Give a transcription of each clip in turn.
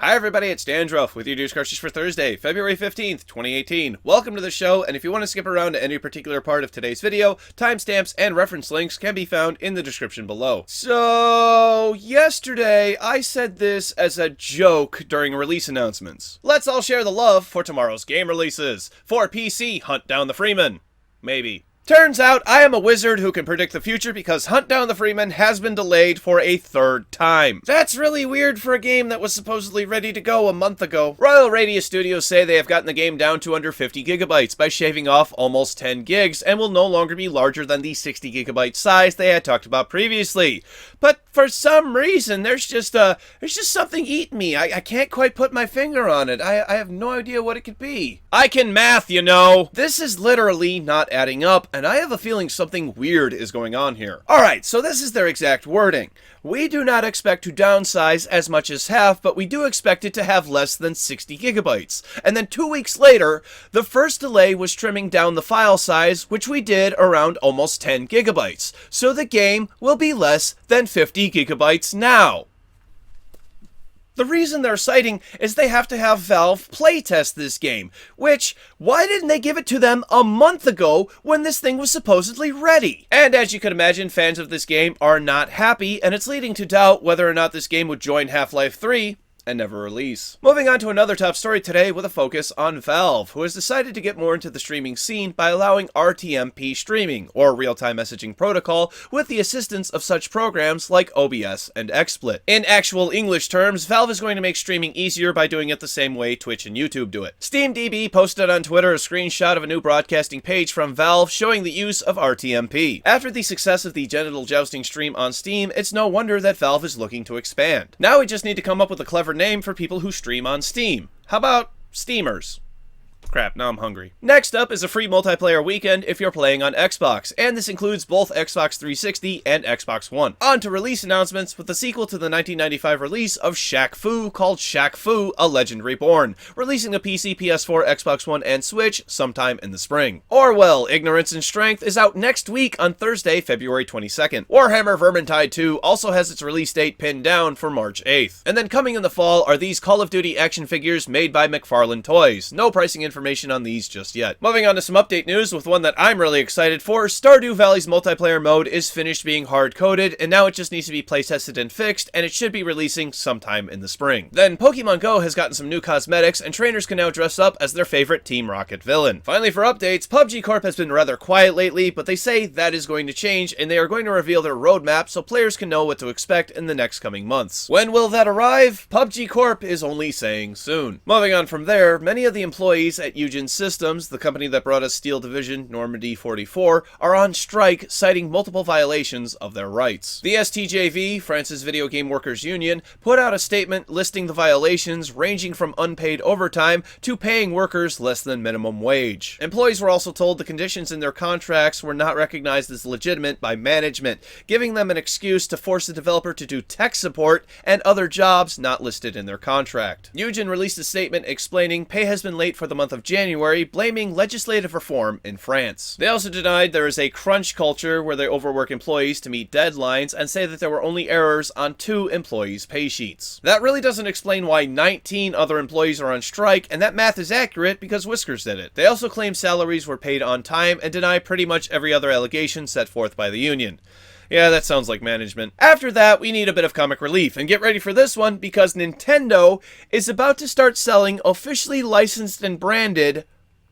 Hi everybody, it's Dandruff with your news Cartridge for Thursday, February 15th, 2018. Welcome to the show, and if you want to skip around to any particular part of today's video, timestamps and reference links can be found in the description below. So, yesterday I said this as a joke during release announcements. Let's all share the love for tomorrow's game releases. For PC, Hunt Down the Freeman. Maybe. Turns out I am a wizard who can predict the future because Hunt Down the Freeman has been delayed for a third time. That's really weird for a game that was supposedly ready to go a month ago. Royal Radius Studios say they have gotten the game down to under 50 gigabytes by shaving off almost 10 gigs and will no longer be larger than the 60 gigabyte size they had talked about previously. But for some reason, there's just something eating me. I can't quite put my finger on it. I have no idea what it could be. I can math, you know. This is literally not adding up, and I have a feeling something weird is going on here. Alright, so this is their exact wording. We do not expect to downsize as much as half, but we do expect it to have less than 60 gigabytes. And then 2 weeks later, the first delay was trimming down the file size, which we did around almost 10 gigabytes. So the game will be less than 50 gigabytes now. The reason they're citing is they have to have Valve playtest this game, which, why didn't they give it to them a month ago when this thing was supposedly ready? And as you can imagine, fans of this game are not happy, and it's leading to doubt whether or not this game would join Half-Life 3 and never release. Moving on to another top story today with a focus on Valve, who has decided to get more into the streaming scene by allowing RTMP streaming, or real-time messaging protocol, with the assistance of such programs like OBS and XSplit. In actual English terms, Valve is going to make streaming easier by doing it the same way Twitch and YouTube do it. SteamDB posted on Twitter a screenshot of a new broadcasting page from Valve showing the use of RTMP. After the success of the Genital Jousting stream on Steam, it's no wonder that Valve is looking to expand. Now we just need to come up with a clever name for people who stream on Steam. How about Steamers? Crap, now I'm hungry. Next up is a free multiplayer weekend if you're playing on Xbox, and this includes both Xbox 360 and Xbox One. On to release announcements with the sequel to the 1995 release of Shaq Fu called Shaq Fu: A Legend Reborn, releasing to PC, PS4, Xbox One, and Switch sometime in the spring. Orwell: Ignorance and Strength is out next week on Thursday, February 22nd. Warhammer Vermintide 2 also has its release date pinned down for March 8th. And then coming in the fall are these Call of Duty action figures made by McFarlane Toys. No pricing information on these just yet. Moving on to some update news with one that I'm really excited for. Stardew Valley's multiplayer mode is finished being hard-coded, and now it just needs to be playtested and fixed, and it should be releasing sometime in the spring. Then Pokemon Go has gotten some new cosmetics, and trainers can now dress up as their favorite Team Rocket villain. Finally, for updates, PUBG Corp has been rather quiet lately, but they say that is going to change, and they are going to reveal their roadmap so players can know what to expect in the next coming months. When will that arrive? PUBG Corp is only saying soon. Moving on from there, many of the employees at Eugen Systems, the company that brought us Steel Division Normandy 44, are on strike, citing multiple violations of their rights. The STJV, France's Video Game Workers Union, put out a statement listing the violations ranging from unpaid overtime to paying workers less than minimum wage. Employees were also told the conditions in their contracts were not recognized as legitimate by management, giving them an excuse to force the developer to do tech support and other jobs not listed in their contract. Eugen released a statement explaining pay has been late for the month of January, blaming legislative reform in France. They also denied there is a crunch culture where they overwork employees to meet deadlines and say that there were only errors on 2 employees' pay sheets. That really doesn't explain why 19 other employees are on strike, and that math is accurate because Whiskers did it. They also claim salaries were paid on time and deny pretty much every other allegation set forth by the union. Yeah, that sounds like management. After that, we need a bit of comic relief, and get ready for this one because Nintendo is about to start selling officially licensed and branded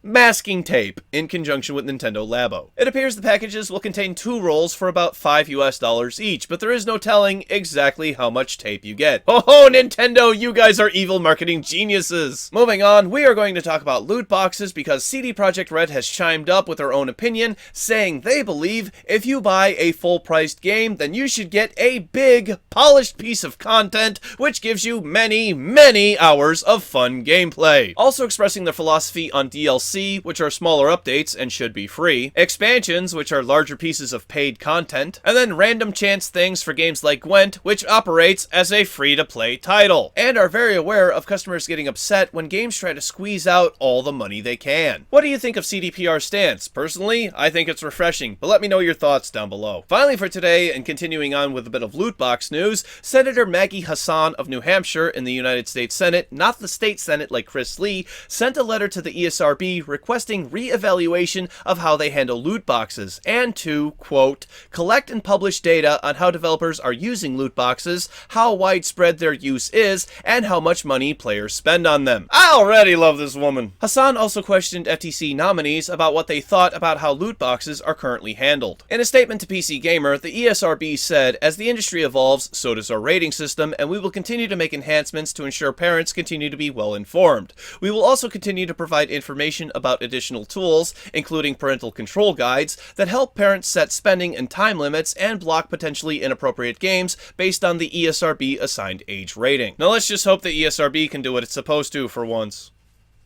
masking tape in conjunction with Nintendo Labo. It appears the packages will contain 2 rolls for about $5 US each, but there is no telling exactly how much tape you get. Oh, Nintendo, you guys are evil marketing geniuses! Moving on, we are going to talk about loot boxes because CD Projekt Red has chimed up with their own opinion, saying they believe if you buy a full-priced game, then you should get a big, polished piece of content, which gives you many, many hours of fun gameplay. Also expressing their philosophy on DLC DLC, which are smaller updates and should be free, expansions, which are larger pieces of paid content, and then random chance things for games like Gwent, which operates as a free-to-play title, and are very aware of customers getting upset when games try to squeeze out all the money they can. What do you think of CDPR's stance? Personally, I think it's refreshing, but let me know your thoughts down below. Finally for today, and continuing on with a bit of loot box news, Senator Maggie Hassan of New Hampshire in the United States Senate, not the state Senate like Chris Lee, sent a letter to the ESRB requesting re-evaluation of how they handle loot boxes, and to, quote, collect and publish data on how developers are using loot boxes, how widespread their use is, and how much money players spend on them. I already love this woman. Hassan also questioned FTC nominees about what they thought about how loot boxes are currently handled. In a statement to PC Gamer, the ESRB said, as the industry evolves, so does our rating system, and we will continue to make enhancements to ensure parents continue to be well informed. We will also continue to provide information about additional tools, including parental control guides, that help parents set spending and time limits and block potentially inappropriate games based on the ESRB assigned age rating. Now let's just hope the ESRB can do what it's supposed to for once.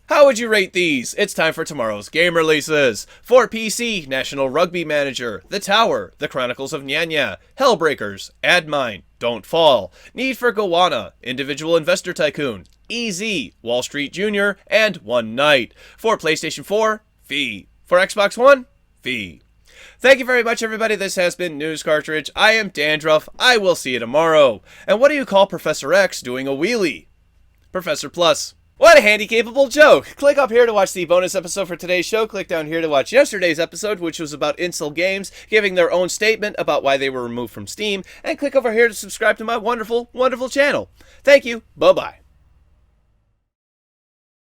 How would you rate these? It's time for tomorrow's game releases. For PC, National Rugby Manager, The Tower, The Chronicles of Nyanya, Hellbreakers, Admine, Don't Fall, Need for Gowanna, Individual Investor Tycoon, EZ, Wall Street Jr., and One Night. For PlayStation 4, Fee. For Xbox One, Fee. Thank you very much, everybody. This has been News Cartridge. I am Dandruff. I will see you tomorrow. And what do you call Professor X doing a wheelie? Professor Plus. What a handy, capable joke! Click up here to watch the bonus episode for today's show. Click down here to watch yesterday's episode, which was about Incel Games giving their own statement about why they were removed from Steam. And click over here to subscribe to my wonderful, wonderful channel. Thank you. Bye-bye.